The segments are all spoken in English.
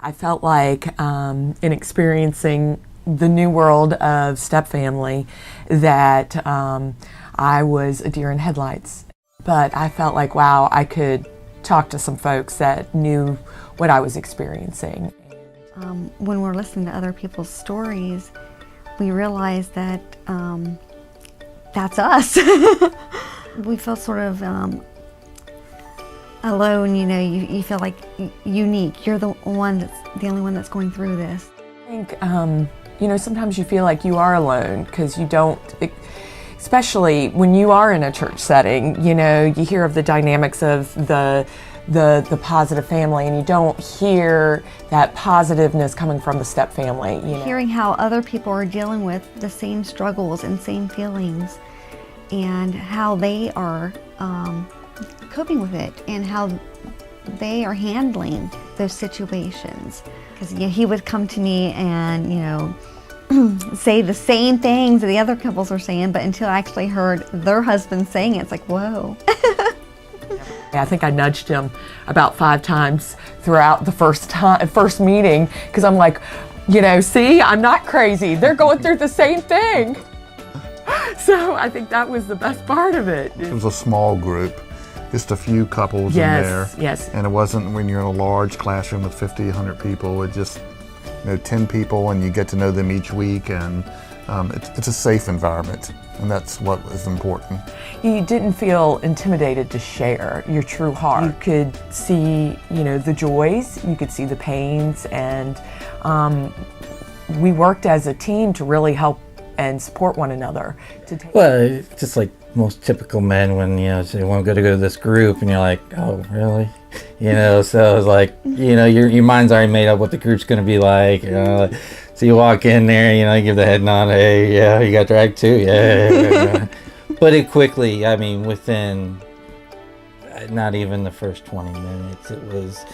I felt like in experiencing the new world of step family that I was a deer in headlights. But I felt like, wow, I could talk to some folks that knew what I was experiencing. When we're listening to other people's stories, we realize that that's us. We feel sort of alone, you know, you feel like unique. You're the only one that's going through this. I think, you know, sometimes you feel like you are alone because you don't, especially when you are in a church setting, you know, you hear of the dynamics of the positive family, and you don't hear that positiveness coming from the step family. You know? Hearing how other people are dealing with the same struggles and same feelings, and how they are coping with it, and how they are handling those situations. Because he would come to me and, you know, say the same things that the other couples are saying, but until I actually heard their husband saying it, it's like, whoa. I think I nudged him about 5 times throughout the first meeting, because I'm like, you know, see, I'm not crazy. They're going through the same thing. So I think that was the best part of it. It was a small group, just a few couples in there. Yes. And it wasn't when you're in a large classroom with 50, 100 people. It just, you know, 10 people, and you get to know them each week, and it's a safe environment, and that's what was important. You didn't feel intimidated to share your true heart. You could see, you know, the joys, you could see the pains, and we worked as a team to really help and support one another. Well, just like most typical men, when, you know, they want to go to this group, and you're like, oh, really? You know, so it's like, you know, your mind's already made up what the group's going to be like, you know, like, so you walk in there, you know, you give the head nod, hey, yeah, you got dragged too, yeah. But it quickly, I mean, within not even the first 20 minutes, it was,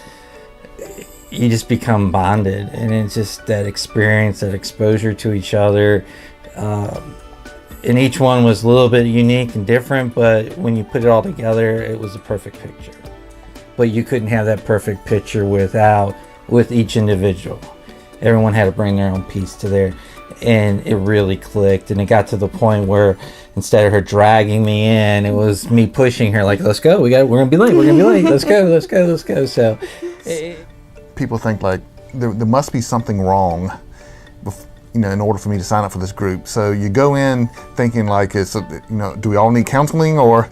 you just become bonded, and it's just that experience, that exposure to each other. And each one was a little bit unique and different, but when you put it all together, it was a perfect picture. But you couldn't have that perfect picture with each individual. Everyone had to bring their own piece to there, and it really clicked. And it got to the point where instead of her dragging me in, it was me pushing her, like, let's go, we're gonna be late, let's go. So people think like there must be something wrong, you know, in order for me to sign up for this group. So you go in thinking like, you know, do we all need counseling, or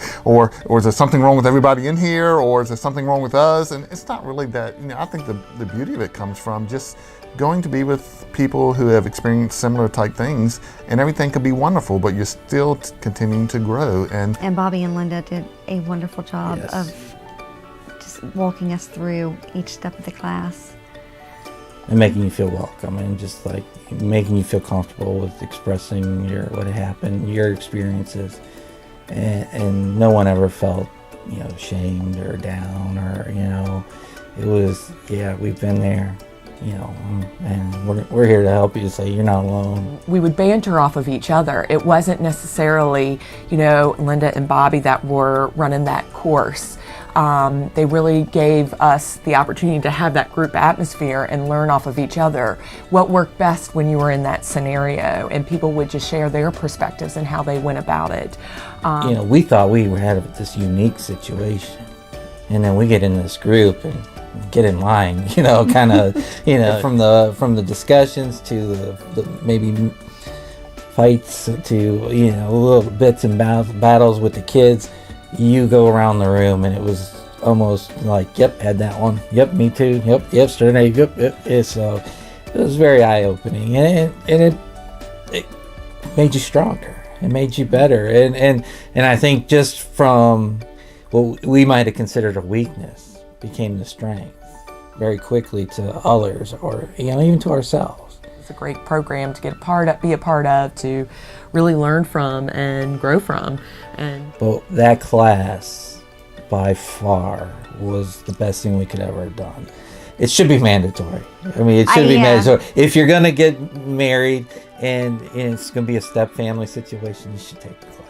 is there something wrong with everybody in here, or is there something wrong with us? And it's not really that. You know, I think the beauty of it comes from just going to be with people who have experienced similar type things, and everything could be wonderful, but you're still continuing to grow. And Bobby and Linda did a wonderful job of just walking us through each step of the class. And making you feel welcome, and just like making you feel comfortable with expressing what happened, your experiences, and no one ever felt, you know, shamed or down, or, you know, it was, yeah, we've been there, you know, and we're here to help you, say you're not alone. We would banter off of each other. It wasn't necessarily, you know, Linda and Bobby that were running that course. They really gave us the opportunity to have that group atmosphere and learn off of each other what worked best when you were in that scenario, and people would just share their perspectives and how they went about it. You know, we thought we had this unique situation, and then we get in this group and get in line, you know, kind of, you know, from the discussions to the maybe fights to, you know, little bits and battles with the kids. You go around the room, and it was almost like, yep, had that one, yep, me too, yep, Sterling, yep. So it was very eye-opening, and it made you stronger, it made you better, and I think just from what we might have considered a weakness became the strength very quickly to others, or, you know, even to ourselves. It's a great program to be a part of, to really learn from and grow from. But that class, by far, was the best thing we could ever have done. It should be mandatory. I mean, it should be mandatory. If you're going to get married and it's going to be a step family situation, you should take the class.